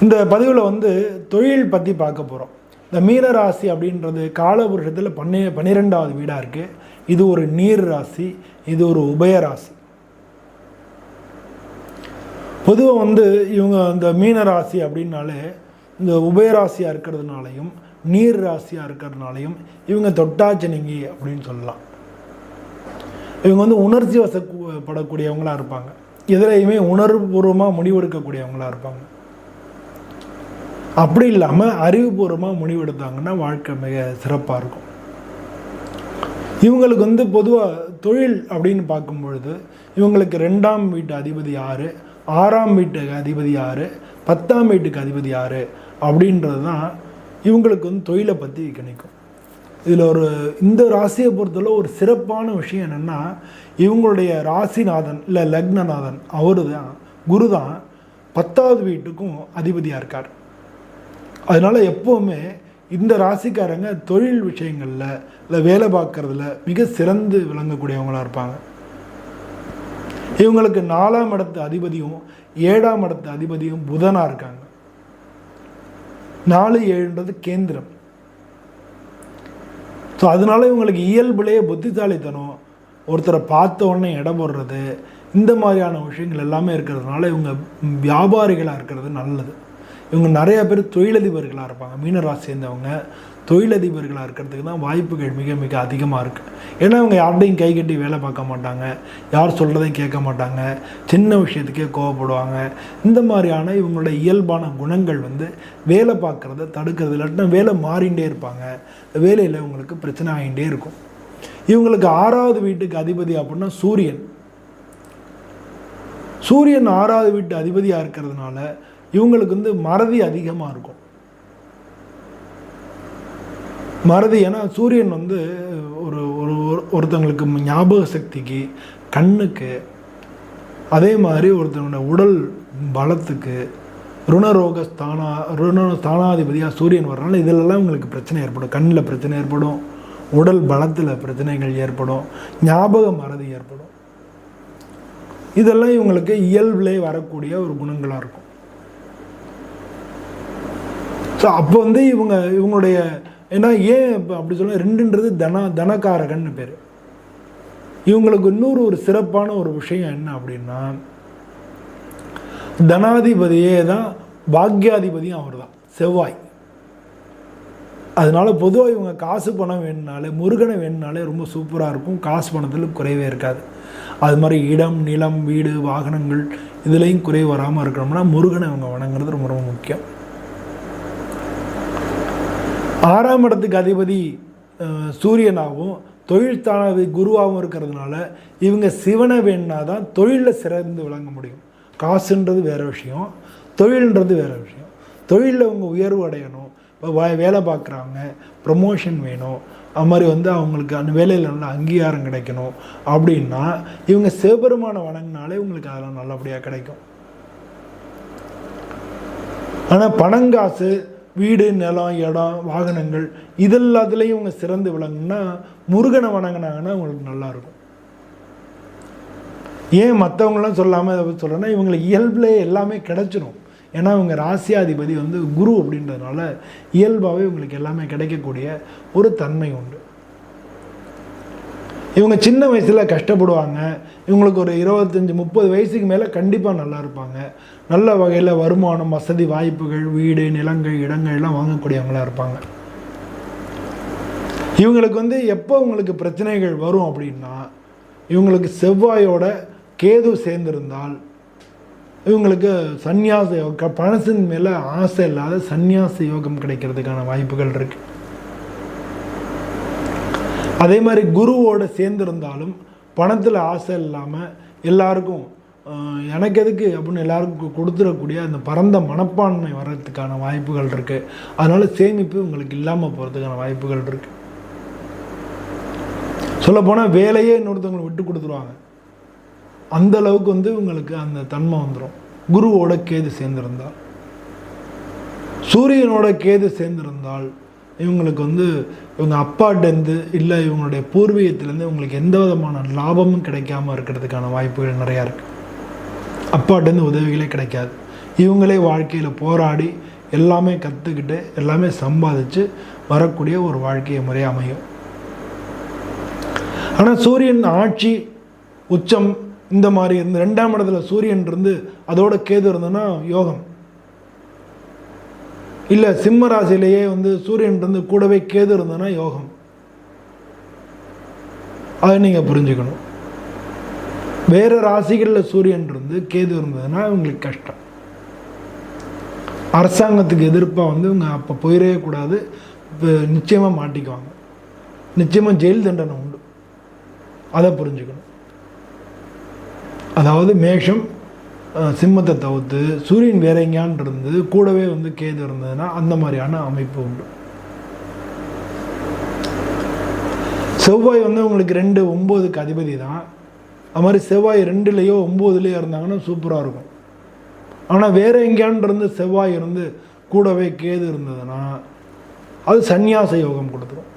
இந்த பதிவில் தொழில் பற்றி பார்க்க போகிறோம். இந்த மீன ராசி அப்படின்றது காலபுருஷத்தில் 12வது வீடாக இருக்குது. இது ஒரு நீர் ராசி, இது ஒரு உபய ராசி. பொதுவாக இவங்க இந்த மீன ராசி அப்படின்னாலே இந்த உபயராசியாக இருக்கிறதுனாலையும் நீர் ராசியாக இருக்கிறதுனாலையும் இவங்க தொட்டாச்சனிங்கி அப்படின்னு சொல்லலாம். இவங்க உணர்ச்சி வசப்படக்கூடியவங்களாக இருப்பாங்க. எதிலையுமே உணர்வுபூர்வமாக முடிவெடுக்கக்கூடியவங்களாக இருப்பாங்க. அப்படி இல்லாமல் அறிவுபூர்வமாக முடிவெடுத்தாங்கன்னா வாழ்க்கை மிக சிறப்பாக இருக்கும். இவங்களுக்கு பொதுவாக தொழில் அப்படின்னு பார்க்கும் பொழுது இவங்களுக்கு 2ஆம் வீட்டு அதிபதி 6, 6ஆம் வீட்டுக்கு அதிபதி 6, 10ஆம் வீட்டுக்கு அதிபதி 6 அப்படின்றது தான் இவங்களுக்கு தொழிலை பற்றி கணிக்கும். இதில் இந்த ராசியை பொறுத்தவரை ஒரு சிறப்பான விஷயம் என்னென்னா, இவங்களுடைய ராசிநாதன் இல்லை லக்னநாதன் அவரு தான் குரு தான் 10வது வீட்டுக்கும் அதிபதியாக இருக்கார். அதனால் எப்போவுமே இந்த ராசிக்காரங்க தொழில் விஷயங்களில் இல்லை வேலை பார்க்குறதுல மிக சிறந்து விளங்கக்கூடியவங்களாக இருப்பாங்க. இவங்களுக்கு 4ஆம் இடத்து அதிபதியும் 7ஆம் இடத்து அதிபதியும் புதனாக இருக்காங்க. 4, 7ன்றது கேந்திரம். ஸோ அதனால இவங்களுக்கு இயல்புலேயே புத்திசாலித்தனம், ஒருத்தரை பார்த்த உடனே இடம் போடுறது, இந்த மாதிரியான விஷயங்கள் எல்லாமே இருக்கிறதுனால இவங்க வியாபாரிகளாக இருக்கிறது நல்லது. இவங்க நிறையா பேர் தொழிலதிபர்களாக இருப்பாங்க. மீனராசி சேர்ந்தவங்க தொழிலதிபர்களாக இருக்கிறதுக்கு தான் வாய்ப்புகள் மிக மிக அதிகமாக இருக்குது. ஏன்னா இவங்க யார்கிட்டையும் கை கட்டி வேலை பார்க்க மாட்டாங்க, யார் சொல்கிறதையும் கேட்க மாட்டாங்க, சின்ன விஷயத்துக்கே கோவப்படுவாங்க. இந்த மாதிரியான இவங்களோட இயல்பான குணங்கள் வேலை பார்க்குறத தடுக்கிறது. இல்லாட்டினா வேலை மாறிகிட்டே இருப்பாங்க, வேலையில் இவங்களுக்கு பிரச்சனை ஆகிட்டே இருக்கும். இவங்களுக்கு 6வது வீட்டுக்கு அதிபதி அப்படின்னா சூரியன். சூரியன் 6வது வீட்டு அதிபதியாக இருக்கிறதுனால இவங்களுக்கு மறதி அதிகமாக இருக்கும். மறதி, ஏன்னா சூரியன் ஒருத்தவங்களுக்கு ஞாபக சக்திக்கு, கண்ணுக்கு, அதே மாதிரி ஒருத்தவங்களோட உடல் பலத்துக்கு, ருணரோக ஸ்தானாதிபதியாக சூரியன் வர்றதுனால இதிலெல்லாம் உங்களுக்கு பிரச்சனை ஏற்படும். கண்ணில் பிரச்சனை ஏற்படும், உடல் பலத்தில் பிரச்சனைகள் ஏற்படும், ஞாபக மறதி ஏற்படும். இதெல்லாம் இவங்களுக்கு இயல்பிலே வரக்கூடிய ஒரு குணங்களாக இருக்கும். ஸோ அப்போ இவங்களுடைய ஏன்னா ஏன் அப்படி சொல்ல 2ன்றது தனகாரகன்னு பேர். இவங்களுக்கு இன்னொரு ஒரு சிறப்பான ஒரு விஷயம் என்ன அப்படின்னா, தனாதிபதியே தான் பாக்யாதிபதியும் அவர் தான், செவ்வாய். அதனால பொதுவாக இவங்க காசு பணம் வேணுனாலே, முருகனை வேணுனாலே ரொம்ப சூப்பராக இருக்கும். காசு பணத்தில் குறைவே இருக்காது. அது மாதிரி இடம், நிலம், வீடு, வாகனங்கள் இதுலேயும் குறைவு வராமல் இருக்கணும்னா முருகனை இவங்க வணங்குறது ரொம்ப ரொம்ப முக்கியம். 6ஆம் இடத்துக்கு அதிபதி சூரியனாகவும் தொழில் தானாதி குருவாகவும் இருக்கிறதுனால இவங்க சிவனை வேணுனா தான் தொழிலில் சிறந்து விளங்க முடியும். காசுன்றது வேறு விஷயம், தொழில்ன்றது வேறு விஷயம். தொழிலில் இவங்க உயர்வு அடையணும், இப்போ வேலை பார்க்குறாங்க, ப்ரமோஷன் வேணும், அது மாதிரி அவங்களுக்கு அந்த வேலையில் நல்ல அங்கீகாரம் கிடைக்கணும் அப்படின்னா இவங்க சிவபெருமான வணங்கினாலே இவங்களுக்கு அதெல்லாம் நல்லபடியாக கிடைக்கும். ஆனால் பணங்காசு, வீடு, நிலம், இடம், வாகனங்கள் இதெல்லாத்துலேயும் இவங்க சிறந்து விளங்குன்னா முருகனை வணங்கினாங்கன்னா அவங்களுக்கு நல்லாயிருக்கும். ஏன் மற்றவங்களாம் சொல்லாமல் சொல்கிறேன்னா இவங்களுக்கு இயல்பிலே எல்லாமே கிடைச்சிடும். ஏன்னா இவங்க ராசியாதிபதி குரு அப்படின்றதுனால இயல்பாகவே இவங்களுக்கு எல்லாமே கிடைக்கக்கூடிய ஒரு தன்மை உண்டு. இவங்க சின்ன வயசில் கஷ்டப்படுவாங்க. இவங்களுக்கு ஒரு 25-30 வயசுக்கு மேலே கண்டிப்பாக நல்லா இருப்பாங்க. நல்ல வகையில் வருமானம், வசதி வாய்ப்புகள், வீடு, நிலங்கள், இடங்கள் எல்லாம் வாங்கக்கூடியவங்களாக இருப்பாங்க. இவங்களுக்கு எப்போ உங்களுக்கு பிரச்சனைகள் வரும் அப்படின்னா, இவங்களுக்கு செவ்வாயோட கேது சேர்ந்திருந்தால் இவங்களுக்கு சந்நியாச யோகம், பணத்தின் மேலே ஆசை இல்லாத சந்நியாச யோகம் கிடைக்கிறதுக்கான வாய்ப்புகள் இருக்குது. அதே மாதிரி குருவோடு சேர்ந்திருந்தாலும் பணத்தில் ஆசை இல்லாமல் எல்லாருக்கும் எனக்கு எதுக்கு அப்படின்னு எல்லாருக்கும் கொடுத்துடக்கூடிய அந்த பரந்த மனப்பான்மை வர்றதுக்கான வாய்ப்புகள் இருக்குது. அதனால் சேமிப்பு உங்களுக்கு இல்லாமல் போகிறதுக்கான வாய்ப்புகள் இருக்குது. சொல்லப்போனால் வேலையே இன்னொருத்தவங்களை விட்டு கொடுத்துருவாங்க. அந்த அளவுக்கு உங்களுக்கு அந்த தன்மை வந்துடும். குருவோட கேது சேர்ந்திருந்தால், சூரியனோட கேது சேர்ந்திருந்தால் இவங்களுக்கு இவங்க அப்பாட்டேருந்து இல்லை இவங்களுடைய பூர்வீகத்திலேருந்து இவங்களுக்கு எந்த விதமான லாபமும் கிடைக்காமல் இருக்கிறதுக்கான வாய்ப்புகள் நிறையா இருக்குது. அப்பாட்டேருந்து உதவிகளே கிடைக்காது. இவங்களே வாழ்க்கையில் போராடி எல்லாமே கற்றுக்கிட்டு எல்லாமே சம்பாதிச்சு வரக்கூடிய ஒரு வாழ்க்கை முறை அமையும். ஆனால் சூரியன் ஆட்சி உச்சம் இந்த மாதிரி இருந்து 2ஆம் இடத்துல சூரியன் இருந்து அதோட கேது இருந்ததுன்னா யோகம். இல்லை சிம்ம ராசியிலேயே சூரியன் இருந்து கூடவே கேது இருந்ததுன்னா யோகம். அதை நீங்கள் புரிஞ்சுக்கணும். வேறு ராசிகளில் சூரியன் இருந்து கேது இருந்ததுன்னா உங்களுக்கு கஷ்டம். அரசாங்கத்துக்கு எதிர்ப்பாக இவங்க அப்போ போயிடவே கூடாது. நிச்சயமாக மாட்டிக்குவாங்க. நிச்சயமாக ஜெயில் தண்டனை உண்டு. அதை புரிஞ்சுக்கணும். அதாவது மேஷம் சிம்மத்தை தவிர்த்து சூரியன் வேற எங்கேயான் இருந்து கூடவே கேது இருந்ததுன்னா அந்த மாதிரியான அமைப்பு உண்டு. செவ்வாய் உங்களுக்கு 2, 9க்கு அதிபதி தான். அது மாதிரி செவ்வாய் 2லேயோ 9லேயோ இருந்தாங்கன்னா சூப்பராக இருக்கும். ஆனால் வேறு எங்கேயான் இருந்து செவ்வாய் இருந்து கூடவே கேது இருந்ததுன்னா அது சந்நியாச யோகம் கொடுத்துரும்.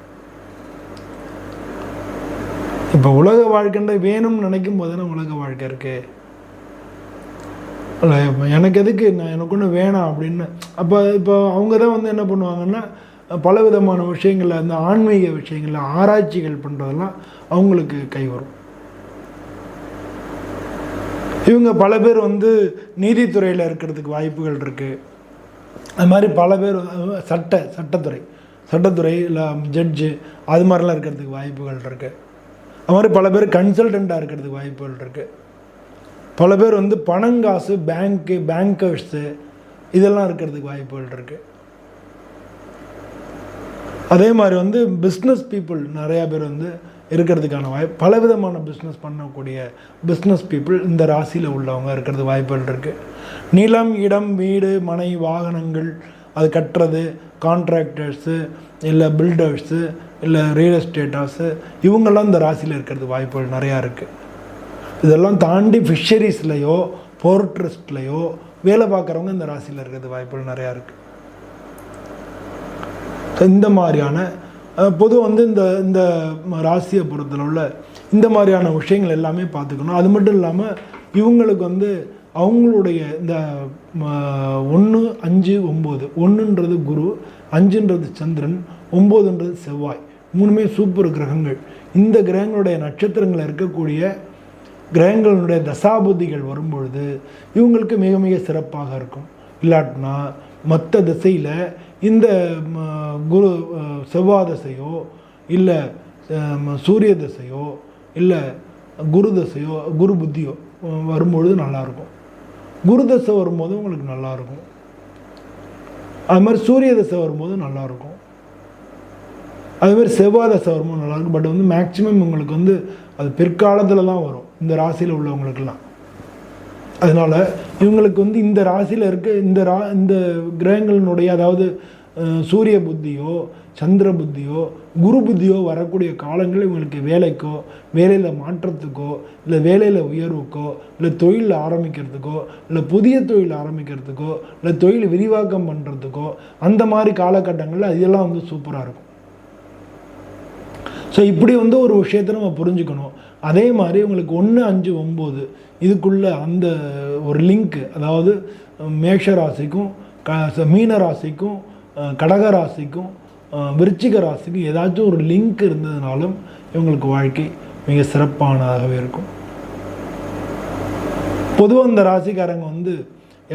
இப்போ உலக வாழ்க்கைன்ற வேணும்னு நினைக்கும் போது தானே உலக வாழ்க்கை இருக்கு. இல்லை எனக்கு எதுக்கு, எனக்கு ஒன்று வேணாம் அப்படின்னு. அப்போ இப்போ அவங்க தான் என்ன பண்ணுவாங்கன்னா பலவிதமான விஷயங்களில் அந்த ஆன்மீக விஷயங்களில் ஆராய்ச்சிகள் பண்ணுறதெல்லாம் அவங்களுக்கு கை வரும். இவங்க பல பேர் நீதித்துறையில் இருக்கிறதுக்கு வாய்ப்புகள் இருக்குது. அது மாதிரி பல பேர் சட்டத்துறை இல்லை ஜட்ஜு அது மாதிரிலாம் இருக்கிறதுக்கு வாய்ப்புகள் இருக்குது. அது மாதிரி பல பேர் கன்சல்டண்ட்டாக இருக்கிறதுக்கு வாய்ப்புகள் இருக்குது. பல பேர் பணங்காசு பேங்கர்ஸு இதெல்லாம் இருக்கிறதுக்கு வாய்ப்புகள் இருக்குது. அதே மாதிரி பிஸ்னஸ் பீப்புள் நிறையா பேர் இருக்கிறதுக்கான வாய்ப்பு, பலவிதமான பிஸ்னஸ் பண்ணக்கூடிய பிஸ்னஸ் பீப்புள் இந்த ராசியில் உள்ளவங்க இருக்கிறது வாய்ப்புகள் இருக்குது. நிலம், இடம், வீடு, மனை, வாகனங்கள் அது கட்டுறது, கான்ட்ராக்டர்ஸு இல்லை பில்டர்ஸு இல்லை ரியல் எஸ்டேட்டர்ஸு இவங்கெல்லாம் இந்த ராசியில் இருக்கிறது வாய்ப்புகள் நிறையா இருக்குது. இதெல்லாம் தாண்டி ஃபிஷரிஸ்லையோ போர்ட் ட்ரஸ்ட்லையோ வேலை பார்க்குறவங்க இந்த ராசியில் இருக்கிறது வாய்ப்புகள் நிறையா இருக்குது. இந்த மாதிரியான பொதுவாக இந்த ராசியை பொறுத்தளவில் இந்த மாதிரியான விஷயங்கள் எல்லாமே பார்த்துக்கணும். அது மட்டும் இல்லாமல் இவங்களுக்கு அவங்களுடைய இந்த 1, 5, 9 1ன்றது குரு, 5ன்றது சந்திரன், 9ன்றது செவ்வாய், 3மே சூப்பர் கிரகங்கள். இந்த கிரகங்களுடைய நட்சத்திரங்களில் இருக்கக்கூடிய கிரகங்களுடைய தசாபுத்திகள் வரும்பொழுது இவங்களுக்கு மிக மிக சிறப்பாக இருக்கும். இல்லாட்டினா மற்ற திசையில் இந்த குரு செவ்வாய் தசையோ இல்லை சூரிய தசையோ இல்லை குரு தசையோ குரு புத்தியோ வரும்பொழுது நல்லாயிருக்கும். குரு தசை வரும்போது உங்களுக்கு நல்லாயிருக்கும். அது மாதிரி சூரிய தசை வரும்போது நல்லாயிருக்கும். அதுமாதிரி செவ்வாய் தசை வரும்போது நல்லாயிருக்கும். பட் மேக்சிமம் உங்களுக்கு அது பிற்காலத்தில் தான் வரும் இந்த ராசியில் உள்ளவங்களுக்கெல்லாம். அதனால் இவங்களுக்கு இந்த ராசியில் இருக்க இந்த கிரகங்களினுடைய அதாவது சூரிய புத்தியோ சந்திர புத்தியோ குரு புத்தியோ வரக்கூடிய காலங்கள் இவங்களுக்கு வேலைக்கோ வேலையில் மாற்றத்துக்கோ இல்லை வேலையில் உயர்வுக்கோ இல்லை தொழில் ஆரம்பிக்கிறதுக்கோ இல்லை புதிய தொழில் ஆரம்பிக்கிறதுக்கோ இல்லை தொழில் விரிவாக்கம் பண்ணுறதுக்கோ அந்த மாதிரி காலகட்டங்களில் இதெல்லாம் சூப்பராக இருக்கும். ஸோ இப்படி ஒரு விஷயத்தை நம்ம புரிஞ்சுக்கணும். அதே மாதிரி உங்களுக்கு 1, 5, 9 இதுக்குள்ளே அந்த ஒரு லிங்க்கு, அதாவது மேஷ ராசிக்கும் மீன ராசிக்கும் கடக ராசிக்கும் விருச்சிக ராசிக்கும் ஏதாச்சும் ஒரு லிங்க் இருந்ததுனாலும் இவங்களுக்கு வாழ்க்கை மிக சிறப்பானதாகவே இருக்கும். பொதுவாக இந்த ராசிக்காரங்க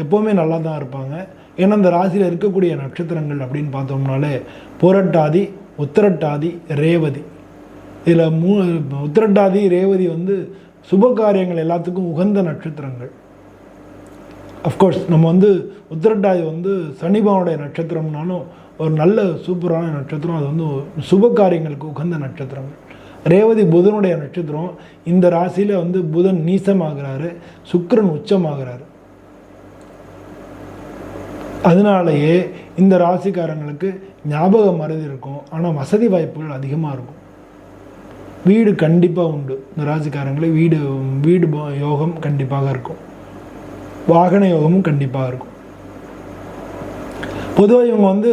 எப்போவுமே நல்லா தான் இருப்பாங்க. ஏன்னா இந்த ராசியில் இருக்கக்கூடிய நட்சத்திரங்கள் அப்படின்னு பார்த்தோம்னாலே புரட்டாதி, உத்திரட்டாதி, ரேவதி. இதில் உத்திரட்டாதி ரேவதி சுப காரியங்கள் எல்லாத்துக்கும் உகந்த நட்சத்திரங்கள். அஃப்கோர்ஸ் நம்ம உத்திரட்டாதி சனிபவனுடைய நட்சத்திரம்னாலும் ஒரு நல்ல சூப்பரான நட்சத்திரம். அது சுப காரியங்களுக்கு உகந்த நட்சத்திரங்கள். ரேவதி புதனுடைய நட்சத்திரம். இந்த ராசியில் புதன் நீசமாகிறாரு, சுக்கிரன் உச்சமாகிறாரு. அதனாலேயே இந்த ராசிக்காரங்களுக்கு ஞாபக மறதி இருக்கும். ஆனால் வசதி வாய்ப்புகள் அதிகமாக இருக்கும். வீடு கண்டிப்பாக உண்டு. இந்த ராசிக்காரங்களுக்கு வீடு யோகம் கண்டிப்பாக இருக்கும். வாகன யோகமும் கண்டிப்பாக இருக்கும். பொதுவாக இவங்க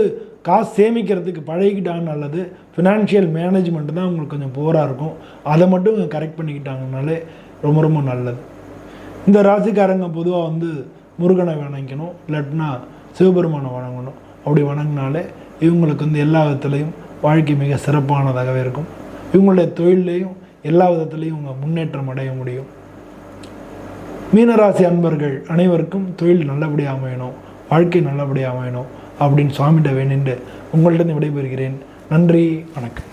காசு சேமிக்கிறதுக்கு பழகிக்கிட்டாங்க நல்லது. ஃபினான்ஷியல் மேனேஜ்மெண்ட் தான் அவங்களுக்கு கொஞ்சம் போராக இருக்கும். அதை மட்டும் கரெக்ட் பண்ணிக்கிட்டாங்கனாலே ரொம்ப ரொம்ப நல்லது. இந்த ராசிக்காரங்க பொதுவாக முருகனை வணங்கணும், இல்லாட்டினா சிவபெருமானை வணங்கணும். அப்படி வணங்கினாலே இவங்களுக்கு வந்து எல்லா விதத்துலேயும் வாழ்க்கை மிக சிறப்பானதாகவே இருக்கும். இவங்களுடைய தொழிலையும் எல்லா விதத்துலேயும் இவங்க முன்னேற்றம் அடைய முடியும். மீனராசி அன்பர்கள் அனைவருக்கும் தொழில் நல்லபடியாக அமையணும், வாழ்க்கை நல்லபடியாக அமையணும் அப்படின்னு சுவாமிகிட்ட வேண்டிட்டு உங்கள்கிட்ட விடைபெறுகிறேன். நன்றி, வணக்கம்.